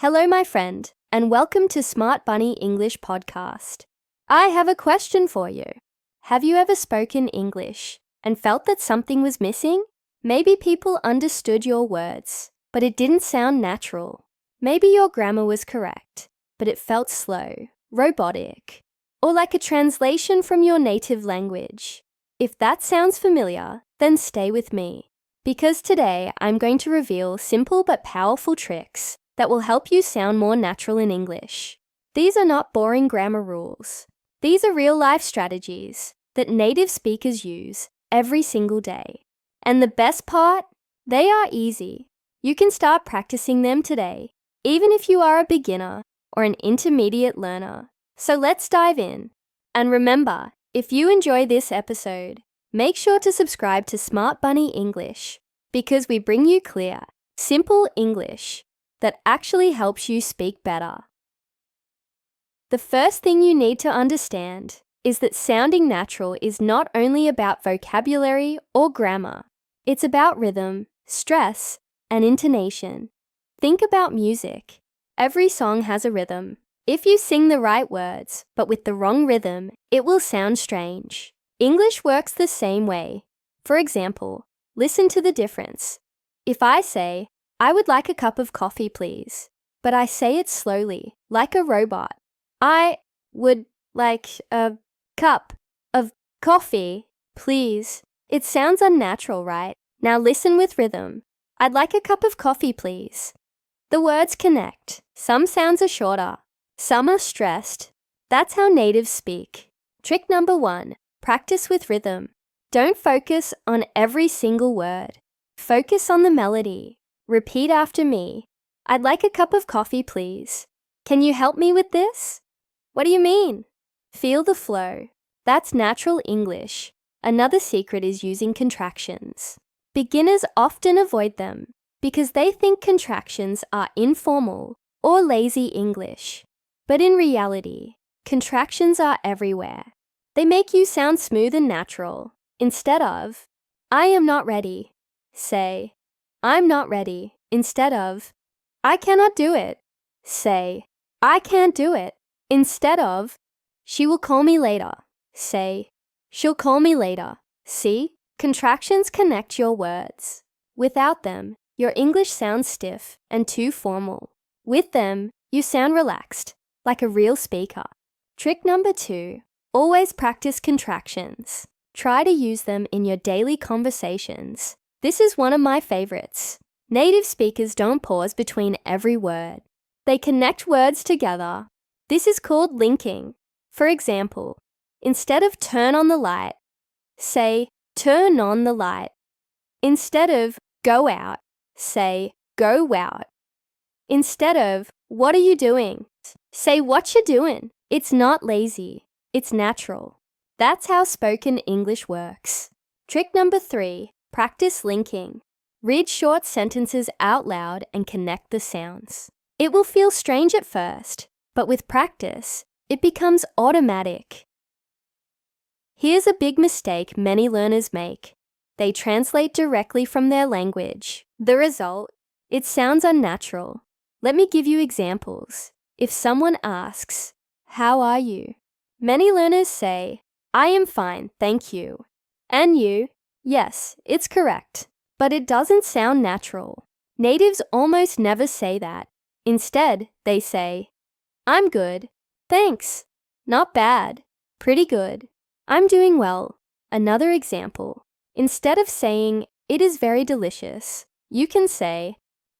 Hello, my friend, and welcome to Smart Bunny English Podcast. I have a question for you. Have you ever spoken English and felt that something was missing? Maybe people understood your words, but it didn't sound natural. Maybe your grammar was correct, but it felt slow, robotic, or like a translation from your native language. If that sounds familiar, then stay with me, because today I'm going to reveal simple but powerful tricks that will help you sound more natural in English. These are not boring grammar rules. These are real-life strategies that native speakers use every single day. And the best part? They are easy. You can start practicing them today, even if you are a beginner or an intermediate learner. So let's dive in. And remember, if you enjoy this episode, make sure to subscribe to Smart Bunny English, because we bring you clear, simple English that actually helps you speak better. The first thing you need to understand is that sounding natural is not only about vocabulary or grammar. It's about rhythm, stress, and intonation. Think about music. Every song has a rhythm. If you sing the right words, but with the wrong rhythm, it will sound strange. English works the same way. For example, listen to the difference. If I say, "I would like a cup of coffee, please," but I say it slowly, like a robot. I would like a cup of coffee, please. It sounds unnatural, right? Now listen with rhythm. I'd like a cup of coffee, please. The words connect. Some sounds are shorter. Some are stressed. That's how natives speak. Trick number 1, practice with rhythm. Don't focus on every single word. Focus on the melody. Repeat after me. I'd like a cup of coffee, please. Can you help me with this? What do you mean? Feel the flow. That's natural English. Another secret is using contractions. Beginners often avoid them because they think contractions are informal or lazy English. But in reality, contractions are everywhere. They make you sound smooth and natural. Instead of, "I am not ready," say, "I'm not ready." Instead of, "I cannot do it," say, "I can't do it." Instead of, "She will call me later," say, "She'll call me later." See? Contractions connect your words. Without them, your English sounds stiff and too formal. With them, you sound relaxed, like a real speaker. Trick number 2, always practice contractions. Try to use them in your daily conversations. This is one of my favorites. Native speakers don't pause between every word. They connect words together. This is called linking. For example, instead of turn on the light, say turn on the light. Instead of go out, say go out. Instead of what are you doing, say what you doing. It's not lazy, it's natural. That's how spoken English works. Trick number 3, practice linking. Read short sentences out loud and connect the sounds. It will feel strange at first, but with practice, it becomes automatic. Here's a big mistake many learners make. They translate directly from their language. The result? It sounds unnatural. Let me give you examples. If someone asks, "How are you?" many learners say, "I am fine, thank you." And you? Yes, it's correct. But it doesn't sound natural. Natives almost never say that. Instead, they say, "I'm good, thanks, not bad, pretty good, I'm doing well." Another example, instead of saying, "It is very delicious," you can say,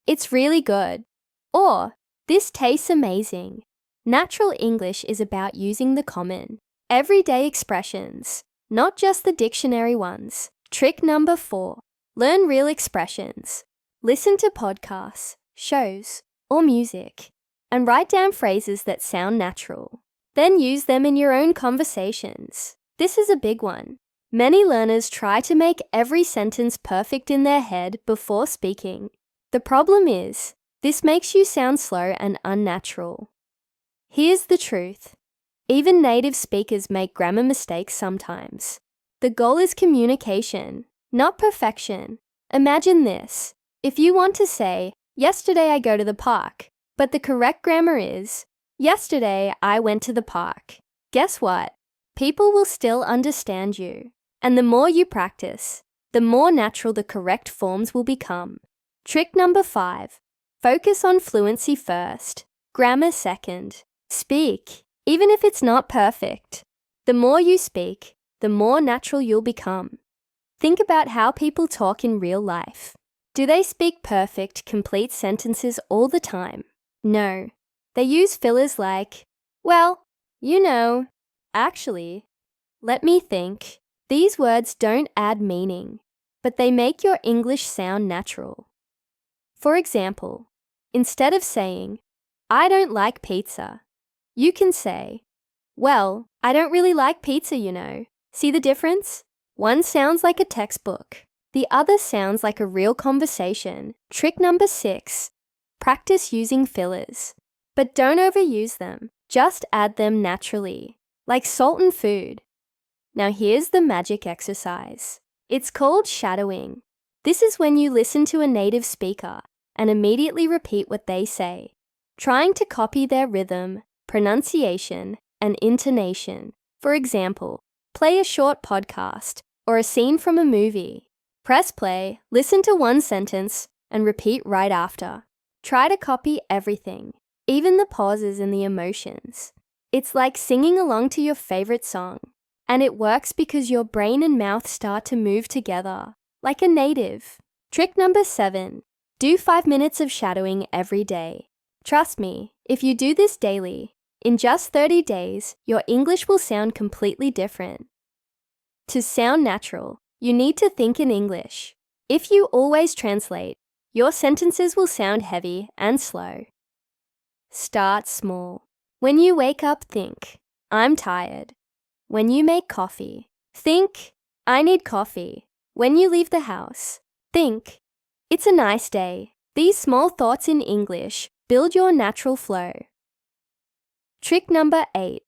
"It's really good," or "This tastes amazing." Natural English is about using the common, everyday expressions, not just the dictionary ones. Trick number 4. Learn real expressions. Listen to podcasts, shows, or music, and write down phrases that sound natural. Then use them in your own conversations. This is a big one. Many learners try to make every sentence perfect in their head before speaking. The problem is, this makes you sound slow and unnatural. Here's the truth. Even native speakers make grammar mistakes sometimes. The goal is communication, not perfection. Imagine this. If you want to say, "Yesterday I go to the park," But the correct grammar is, yesterday I went to the park. Guess what? People will still understand you. And the more you practice, the more natural the correct forms will become. Trick number 5. Focus on fluency first, grammar second. Speak, even if it's not perfect. The more you speak, the more natural you'll become. Think about how people talk in real life. Do they speak perfect, complete sentences all the time? No. They use fillers like, well, you know, actually, let me think. These words don't add meaning, but they make your English sound natural. For example, instead of saying, I don't like pizza, you can say, well, I don't really like pizza, you know. See the difference? One sounds like a textbook. The other sounds like a real conversation. Trick number 6. Practice using fillers. But don't overuse them. Just add them naturally, like salt in food. Now here's the magic exercise. It's called shadowing. This is when you listen to a native speaker and immediately repeat what they say, trying to copy their rhythm, pronunciation, and intonation. For example, play a short podcast or a scene from a movie. Press play, listen to one sentence, and repeat right after. Try to copy everything, even the pauses and the emotions. It's like singing along to your favorite song. And it works because your brain and mouth start to move together, like a native. Trick number 7. Do 5 minutes of shadowing every day. Trust me, if you do this daily, in just 30 days, your English will sound completely different. To sound natural, you need to think in English. If you always translate, your sentences will sound heavy and slow. Start small. When you wake up, think, I'm tired. When you make coffee, think, I need coffee. When you leave the house, think, it's a nice day. These small thoughts in English build your natural flow. Trick number 8.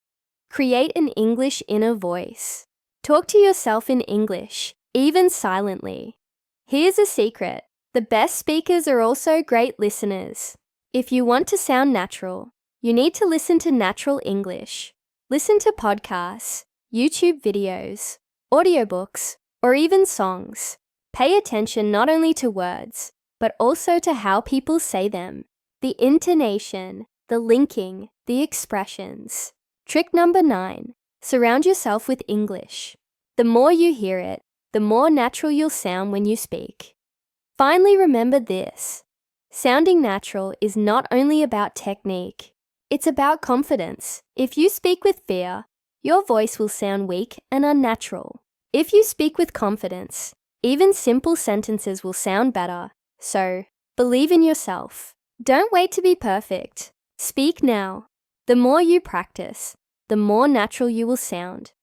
Create an English inner voice. Talk to yourself in English, even silently. Here's a secret. The best speakers are also great listeners. If you want to sound natural, you need to listen to natural English. Listen to podcasts, YouTube videos, audiobooks, or even songs. Pay attention not only to words, but also to how people say them, the intonation, the linking, the expressions. Trick number 9. Surround yourself with English. The more you hear it, the more natural you'll sound when you speak. Finally, remember this. Sounding natural is not only about technique, it's about confidence. If you speak with fear, your voice will sound weak and unnatural. If you speak with confidence, even simple sentences will sound better. So, believe in yourself. Don't wait to be perfect. Speak now. The more you practice, the more natural you will sound.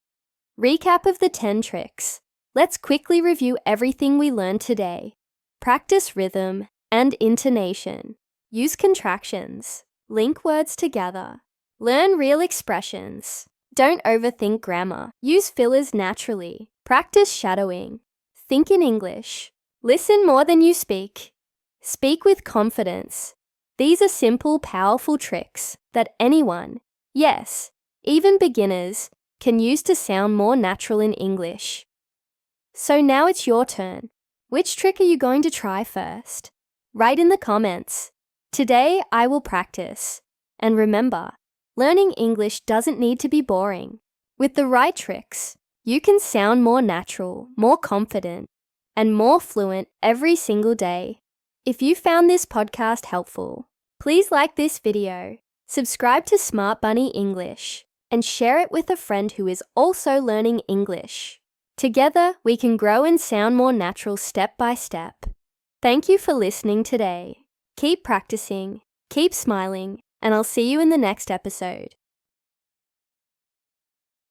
Recap of the 10 tricks. Let's quickly review everything we learned today. Practice rhythm and intonation. Use contractions. Link words together. Learn real expressions. Don't overthink grammar. Use fillers naturally. Practice shadowing. Think in English. Listen more than you speak. Speak with confidence. These are simple, powerful tricks that anyone, yes, even beginners, can use to sound more natural in English. So now it's your turn. Which trick are you going to try first? Write in the comments. Today I will practice. And remember, learning English doesn't need to be boring. With the right tricks, you can sound more natural, more confident, and more fluent every single day. If you found this podcast helpful, please like this video, subscribe to Smart Bunny English, and share it with a friend who is also learning English. Together, we can grow and sound more natural step by step. Thank you for listening today. Keep practicing, keep smiling, and I'll see you in the next episode.